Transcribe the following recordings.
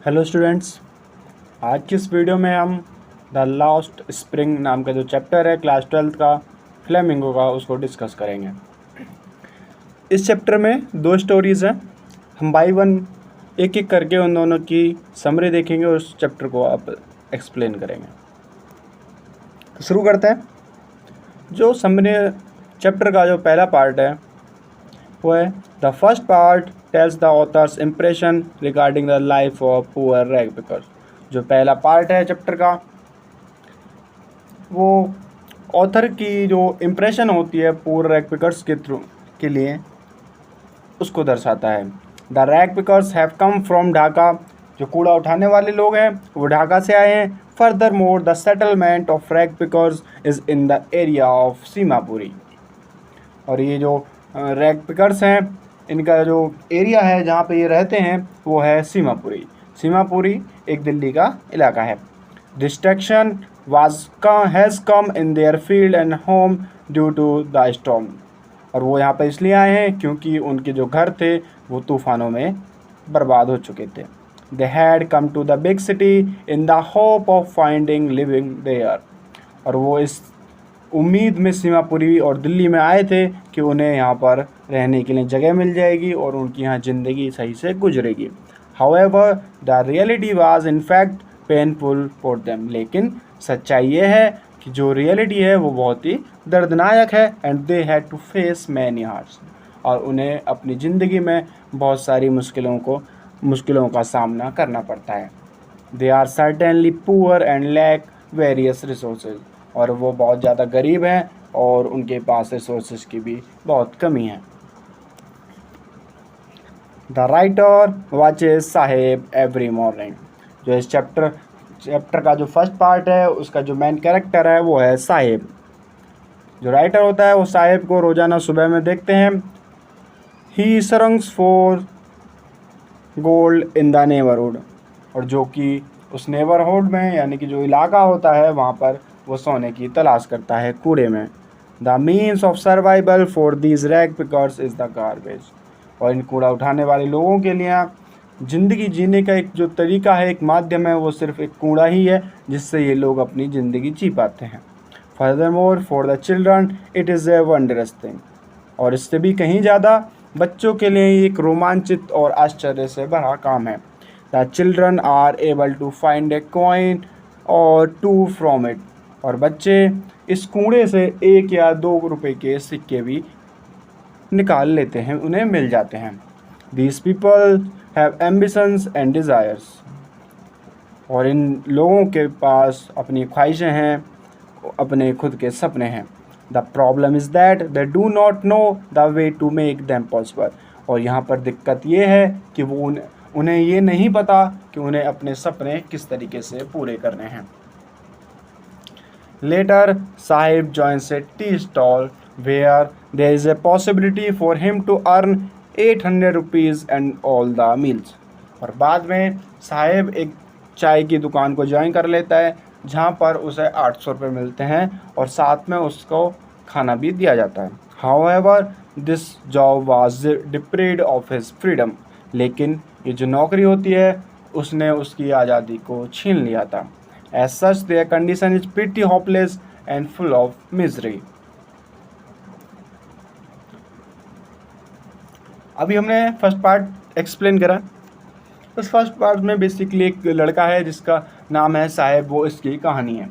Hello students, आज की इस वीडियो में हम द लास्ट स्प्रिंग नाम का जो चैप्टर है क्लास 12th का फ्लेमिंगो का उसको डिस्कस करेंगे। इस चैप्टर में दो स्टोरीज़ हैं। हम बाई वन एक एक करके उन दोनों की समरी देखेंगे और उस चैप्टर को आप एक्सप्लेन करेंगे। तो शुरू करते हैं। जो समरी चैप्टर का जो पहला पार्ट है वो है the first part tells the author's impression regarding the life of poor rag pickers. जो पहला पार्ट है चैप्टर का वो ऑथर की जो इम्प्रेशन होती है पुअर रैग पिकर्स के थ्रू के लिए उसको दर्शाता है। The rag pickers have come from Dhaka. जो कूड़ा उठाने वाले लोग हैं वो ढाका से आए हैं। Further more the settlement of rag pickers is in the area of Seemapuri. और ये जो रैग पिकर्स हैं इनका जो एरिया है जहाँ पे ये रहते हैं वो है सीमापुरी। सीमापुरी एक दिल्ली का इलाका है। Destruction has come in their field and home due to the storm. और वो यहाँ पर इसलिए आए हैं क्योंकि उनके जो घर थे वो तूफ़ानों में बर्बाद हो चुके थे। They had come to the big city in the hope of finding living there. और वो इस उम्मीद में सीमापुरी और दिल्ली में आए थे कि उन्हें यहाँ पर रहने के लिए जगह मिल जाएगी और उनकी यहाँ ज़िंदगी सही से गुजरेगी। However the reality was in fact painful for them. लेकिन सच्चाई ये है कि जो रियलिटी है वो बहुत ही दर्दनाक है। And they had to face many hards. और उन्हें अपनी ज़िंदगी में बहुत सारी मुश्किलों का सामना करना पड़ता है। They are certainly poor and lack various resources. और वो बहुत ज़्यादा गरीब हैं और उनके पास रिसोर्सेज की भी बहुत कमी है। The writer watches Saheb every morning. जो इस चैप्टर का जो फर्स्ट पार्ट है उसका जो मेन कैरेक्टर है वो है साहेब। जो राइटर होता है वो साहेब को रोज़ाना सुबह में देखते हैं। He scrounges for gold in the neighbourhood. और जो कि उस नेबरहुड में यानी कि जो इलाका होता है वहाँ पर वो सोने की तलाश करता है कूड़े में। The means of survival for these rag pickers is the garbage. और इन कूड़ा उठाने वाले लोगों के लिए ज़िंदगी जीने का एक जो तरीका है, एक माध्यम है, वो सिर्फ एक कूड़ा ही है जिससे ये लोग अपनी ज़िंदगी जी पाते हैं। Furthermore for the children it is a wondrous thing. और इससे भी कहीं ज़्यादा बच्चों के लिए एक रोमांचित और आश्चर्य से भरा काम है। The children are able to find a coin or two from it. और बच्चे इस कूड़े से 1 या 2 रुपए के सिक्के भी निकाल लेते हैं, उन्हें मिल जाते हैं। These people have ambitions and desires. और इन लोगों के पास अपनी ख्वाहिशें हैं, अपने खुद के सपने हैं। The problem is that they do not know the way to make them possible. और यहाँ पर दिक्कत ये है कि वो उन्हें ये नहीं पता कि उन्हें अपने सपने किस तरीके से पूरे करने हैं। Later, Sahib joins a tea stall where there is a possibility for him to earn 800 rupees and all the meals. और बाद में साहिब एक चाय की दुकान को ज्वाइन कर लेता है जहाँ पर उसे 800 रुपये मिलते हैं और साथ में उसको खाना भी दिया जाता है। However, this job was deprived of his freedom. लेकिन ये जो नौकरी होती है उसने उसकी आज़ादी को छीन लिया था। As such, their condition is pretty hopeless and full of misery. अभी हमने फर्स्ट पार्ट एक्सप्लेन करा। उस फर्स्ट पार्ट में बेसिकली एक लड़का है जिसका नाम है साहिब, वो इसकी कहानी है।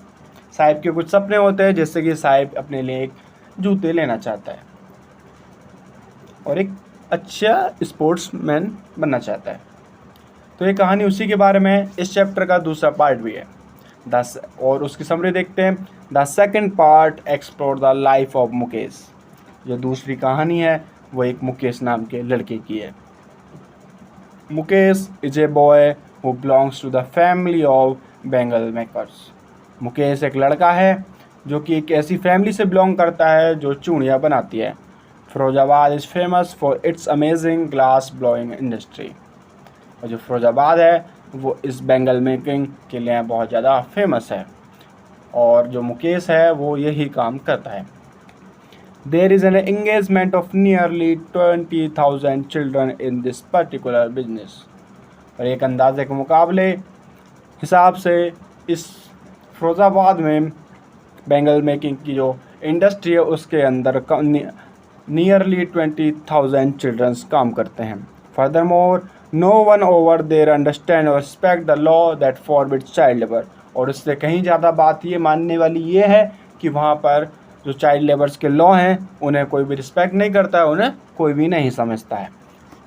साहिब के कुछ सपने होते हैं, जैसे कि साहिब अपने लिए एक जूते लेना चाहता है और एक अच्छा स्पोर्ट्समैन बनना चाहता है। तो ये कहानी उसी के बारे में है। इस चैप्टर का दूसरा पार्ट भी है और उसकी समरी देखते हैं। The second part explore the life of Mukesh. जो दूसरी कहानी है वो एक मुकेश नाम के लड़के की है। Mukesh is a boy who belongs to the family of bangle makers. Mukesh एक लड़का है जो कि एक ऐसी फैमिली से बिलोंग करता है जो चूड़ियाँ बनाती है। Firozabad is famous for its amazing glass blowing industry. और जो फिरोजाबाद है वो इस बैंगल मेकिंग के लिए बहुत ज़्यादा फेमस है और जो मुकेश है वो यही काम करता है। There is an engagement of nearly 20,000 children in this particular business. और एक अंदाजे के मुकाबले हिसाब से इस फिरोज़ाबाद में बेंगल मेकिंग की जो इंडस्ट्री है उसके अंदर नियरली 20,000 चिल्ड्रंस काम करते हैं। Furthermore no one over there understand और respect the law that forbids child labour. और इससे कहीं ज़्यादा बात ये मानने वाली ये है कि वहाँ पर जो चाइल्ड लेबर्स के लॉ हैं उन्हें कोई भी रिस्पेक्ट नहीं करता है, उन्हें कोई भी नहीं समझता है।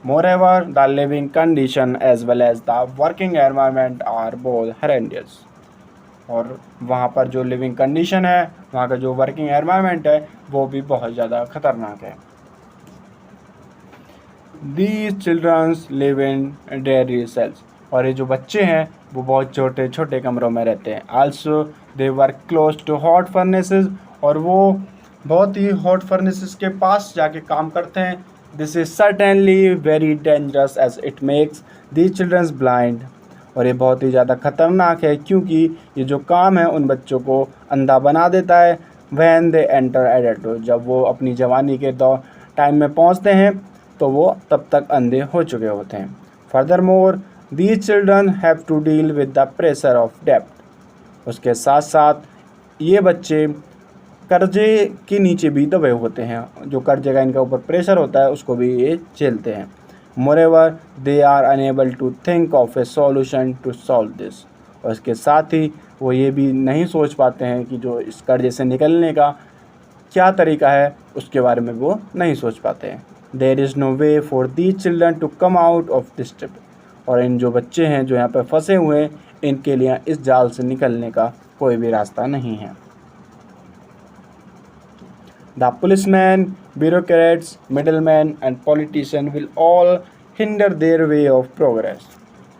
Moreover the living condition as well as the working environment are both horrendous. और वहाँ पर जो लिविंग कंडीशन है, वहाँ का जो वर्किंग एनवायरनमेंट है वो भी बहुत ज़्यादा खतरनाक है। These children live in dairy cells। और ये जो बच्चे हैं वो बहुत छोटे छोटे कमरों में रहते हैं। Also they work close to hot furnaces। और वो बहुत ही hot furnaces के पास जाके काम करते हैं। This is certainly very dangerous as it makes these children blind। और ये बहुत ही ज़्यादा ख़तरनाक है क्योंकि ये जो काम है उन बच्चों को अंधा बना देता है। When they enter adulthood, जब वो अपनी जवानी के दौर टाइम में पहुँचते हैं तो वो तब तक अंधे हो चुके होते हैं। Furthermore, these children have to deal with the pressure of debt। उसके साथ साथ ये बच्चे कर्जे के नीचे भी दबे होते हैं, जो कर्जे का इनका ऊपर प्रेशर होता है उसको भी ये झेलते हैं। Moreover, they are unable to think of a solution to solve this। और इसके साथ ही वो ये भी नहीं सोच पाते हैं कि जो इस कर्जे से निकलने का क्या तरीका है उसके बारे में वो नहीं सोच पाते हैं। There is no way for these children to come out of this trip। और इन जो बच्चे हैं जो यहाँ पर फंसे हुए हैं इनके लिए इस जाल से निकलने का कोई भी रास्ता नहीं है। The policemen, bureaucrats, middlemen and politicians will all hinder their way of progress।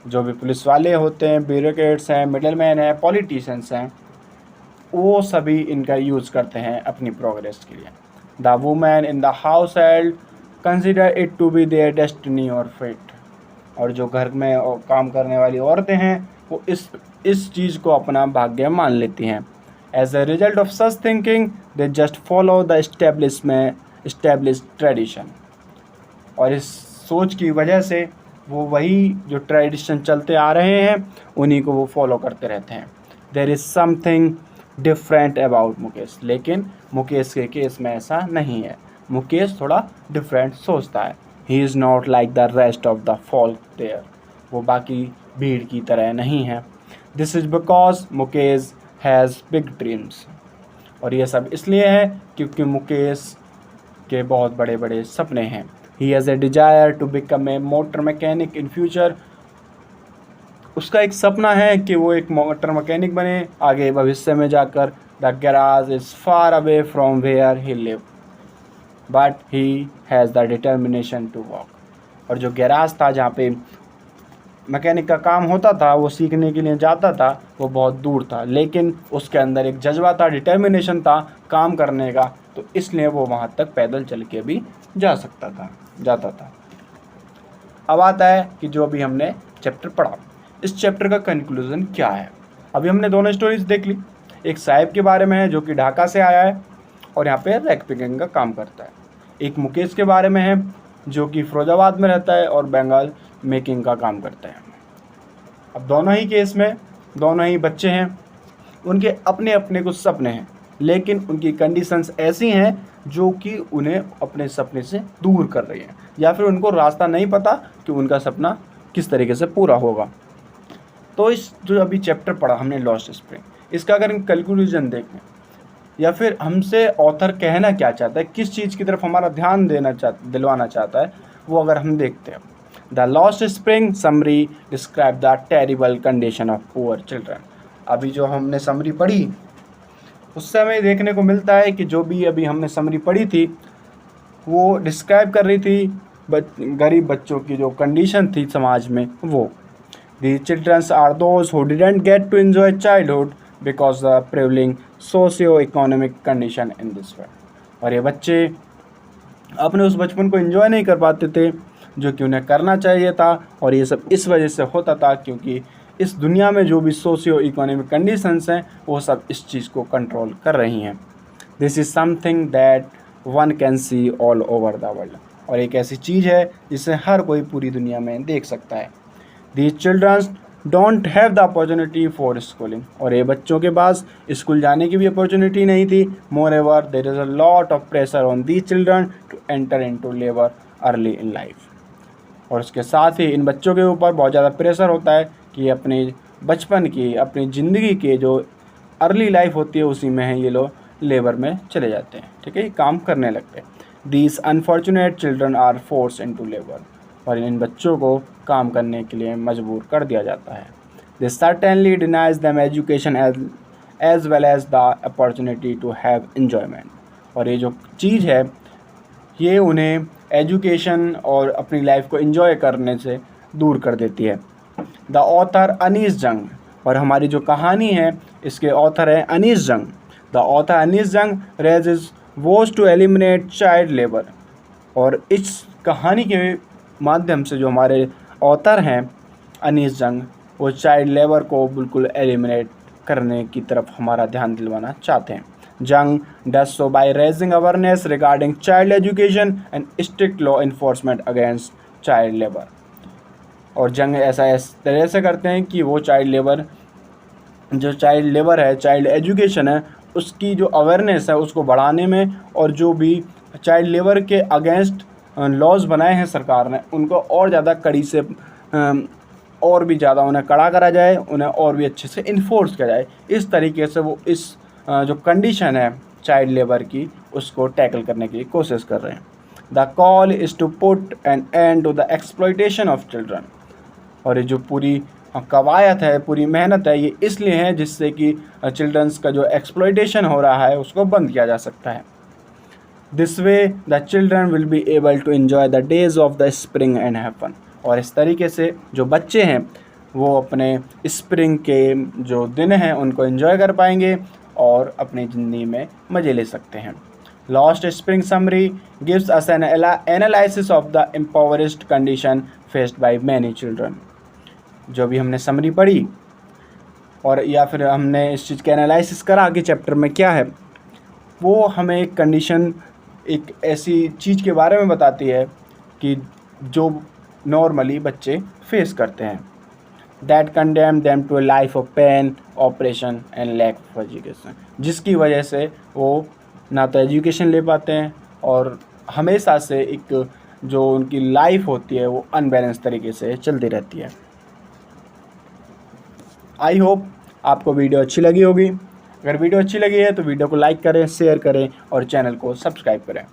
जो भी पुलिस वाले होते हैं, ब्यूरोक्रेट्स हैं, मिडलमैन हैं, पॉलिटिशियंस हैं, वो सभी इनका यूज़ करते हैं अपनी प्रोग्रेस के लिए। The women in the household consider it to be their destiny or fate। और जो घर में काम करने वाली औरतें हैं वो इस चीज़ को अपना भाग्य मान लेती हैं। As a result of such thinking, they just follow the established tradition। और इस सोच की वजह से वो वही जो ट्रेडिशन चलते आ रहे हैं उन्हीं को वो फॉलो करते रहते हैं। There is something different about Mukesh. लेकिन मुकेश के केस में ऐसा नहीं है। मुकेश थोड़ा डिफरेंट सोचता है। He is not like the rest of the folk there। वो बाकी भीड़ की तरह नहीं है। This is because Mukesh has big dreams। और ये सब इसलिए है क्योंकि मुकेश के बहुत बड़े बड़े सपने हैं। He has a desire to become a motor mechanic in future। उसका एक सपना है कि वो एक मोटर मैकेनिक बने आगे भविष्य में जाकर। The garage is far away from where he lived, but he has the determination to walk। और जो गैराज था जहाँ पे मैकेनिक का काम होता था, वो सीखने के लिए जाता था, वो बहुत दूर था, लेकिन उसके अंदर एक जज्बा था, डिटर्मिनेशन था काम करने का, तो इसलिए वो वहाँ तक पैदल चल के भी जाता था। अब आता है कि जो अभी हमने चैप्टर पढ़ा, इस चैप्टर का कंक्लूजन क्या है। अभी हमने दोनों स्टोरीज देख ली। एक साहिब के बारे में है जो कि ढाका से आया है और यहाँ पे रैक पिकिंग का काम करता है। एक मुकेश के बारे में है जो कि फिरोजाबाद में रहता है और बेंगल मेकिंग का काम करता है। अब दोनों ही केस में दोनों ही बच्चे हैं, उनके अपने अपने कुछ सपने हैं, लेकिन उनकी कंडीशंस ऐसी हैं जो कि उन्हें अपने सपने से दूर कर रही हैं, या फिर उनको रास्ता नहीं पता कि उनका सपना किस तरीके से पूरा होगा। तो इस जो अभी चैप्टर पढ़ा हमने लॉस्ट स्प्रिंग, इसका अगर हम कंक्लूजन देखें या फिर हमसे ऑथर कहना क्या चाहता है, किस चीज़ की तरफ हमारा ध्यान दिलवाना चाहता है, वो अगर हम देखते हैं। The lost spring summary describe the terrible condition of poor children. अभी जो हमने समरी पढ़ी उससे हमें देखने को मिलता है कि जो भी अभी हमने समरी पढ़ी थी वो डिस्क्राइब कर रही थी गरीब बच्चों की जो कंडीशन थी समाज में। वो the childrens are those who didn't get to enjoy childhood because the prevailing socio economic condition in this world. और ये बच्चे अपने उस बचपन को एंजॉय नहीं कर पाते थे जो कि उन्हें करना चाहिए था, और ये सब इस वजह से होता था क्योंकि इस दुनिया में जो भी सोशियो इकोनॉमिक कंडीशंस हैं वो सब इस चीज़ को कंट्रोल कर रही हैं। This is something that one can see all over the world. और एक ऐसी चीज़ है जिसे हर कोई पूरी दुनिया में देख सकता है। These childrens don't have the opportunity for schooling, और ये बच्चों के पास स्कूल जाने की भी अपॉर्चुनिटी नहीं थी। Moreover there is a lot of pressure on these children to enter into labour early in life, और उसके साथ ही इन बच्चों के ऊपर बहुत ज़्यादा प्रेशर होता है कि अपनी बचपन की, अपनी ज़िंदगी के जो अर्ली लाइफ होती है उसी में है ये लोग लेबर में चले जाते हैं, ठीक है, ये काम करने लगते हैं। These unfortunate children are force into labour, और इन बच्चों को काम करने के लिए मजबूर कर दिया जाता है। This certainly denies them education as well as the opportunity to have enjoyment, और ये जो चीज़ है ये उन्हें एजुकेशन और अपनी लाइफ को एंजॉय करने से दूर कर देती है। द ऑथर अनीस जंग, और हमारी जो कहानी है इसके ऑथर है अनीस जंग। The author Anees Jung raises was to eliminate child labour, और इस कहानी के माध्यम से जो हमारे ऑथर हैं अनीस जंग, वो चाइल्ड लेबर को बिल्कुल एलिमिनेट करने की तरफ हमारा ध्यान दिलवाना चाहते हैं। जंग does so by raising awareness regarding child education and strict law enforcement against child labour, और जंग ऐसा इस तरह से करते हैं कि वो चाइल्ड लेबर है, चाइल्ड एजुकेशन है, उसकी जो अवेयरनेस है उसको बढ़ाने में, और जो भी चाइल्ड लेबर के अगेंस्ट लॉज बनाए हैं सरकार ने उनको और ज़्यादा कड़ी से और भी ज़्यादा उन्हें कड़ा करा जाए, उन्हें और भी अच्छे से इन्फोर्स किया जाए। इस तरीके से वो इस जो कंडीशन है चाइल्ड लेबर की उसको टैकल करने की कोशिश कर रहे हैं। The call is to put an end to the exploitation of children, और ये जो पूरी कवायद है, पूरी मेहनत है, ये इसलिए है जिससे कि चिल्ड्रंस का जो एक्सप्लॉयटेशन हो रहा है उसको बंद किया जा सकता है। This way the children will be able to enjoy the days of the spring and have fun, और इस तरीके से जो बच्चे हैं वो अपने स्प्रिंग के जो दिन हैं उनको एंजॉय कर पाएंगे और अपनी ज़िंदगी में मज़े ले सकते हैं। Last spring summary gives us an analysis of the impoverished condition faced by many children. जो भी हमने समरी पढ़ी और या फिर हमने इस चीज़ का एनालिसिस करा कि चैप्टर में क्या है, वो हमें एक कंडीशन, एक ऐसी चीज़ के बारे में बताती है कि जो नॉर्मली बच्चे फेस करते हैं, that condemn them to a life of pain, oppression and lack of education, जिसकी वजह से वो ना तो एजुकेशन ले पाते हैं और हमेशा से एक जो उनकी लाइफ होती है वो अनबैलेंस तरीके से चलती रहती है। आई होप आपको वीडियो अच्छी लगी होगी। अगर वीडियो अच्छी लगी है तो वीडियो को लाइक करें, शेयर करें और चैनल को सब्सक्राइब करें।